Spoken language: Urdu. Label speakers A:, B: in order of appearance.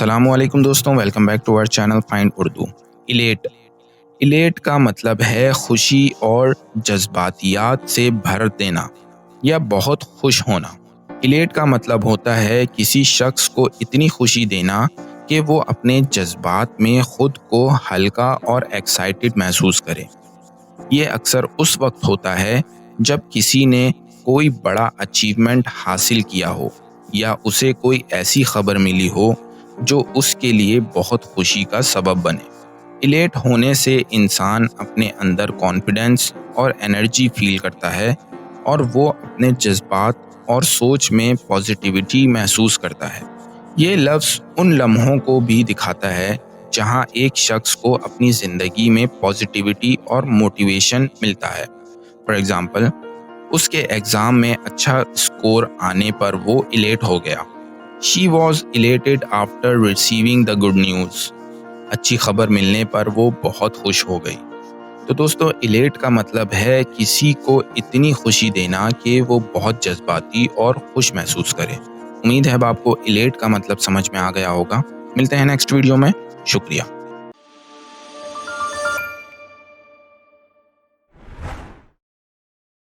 A: السلام علیکم دوستوں، welcome back to our channel find Urdu. Elite کا مطلب ہے خوشی اور جذباتیات سے بھر دینا یا بہت خوش ہونا۔ ایلیٹ کا مطلب ہوتا ہے کسی شخص کو اتنی خوشی دینا کہ وہ اپنے جذبات میں خود کو ہلکا اور ایکسائٹڈ محسوس کرے۔ یہ اکثر اس وقت ہوتا ہے جب کسی نے کوئی بڑا اچیومنٹ حاصل کیا ہو یا اسے کوئی ایسی خبر ملی ہو جو اس کے لیے بہت خوشی کا سبب بنے۔ ایلیٹ ہونے سے انسان اپنے اندر کانفیڈنس اور انرجی فیل کرتا ہے اور وہ اپنے جذبات اور سوچ میں پازیٹیوٹی محسوس کرتا ہے۔ یہ لفظ ان لمحوں کو بھی دکھاتا ہے جہاں ایک شخص کو اپنی زندگی میں پازیٹیوٹی اور موٹیویشن ملتا ہے۔ فار ایگزامپل، اس کے ایگزام میں اچھا اسکور آنے پر وہ ایلیٹ ہو گیا۔ She was elated after receiving the good news۔ اچھی خبر ملنے پر وہ بہت خوش ہو گئی۔ تو دوستو، ایلیٹ کا مطلب ہے کسی کو اتنی خوشی دینا کہ وہ بہت جذباتی اور خوش محسوس کرے۔ امید ہے اب آپ کو ایلیٹ کا مطلب سمجھ میں آ گیا ہوگا۔ ملتے ہیں نیکسٹ ویڈیو میں۔ شکریہ۔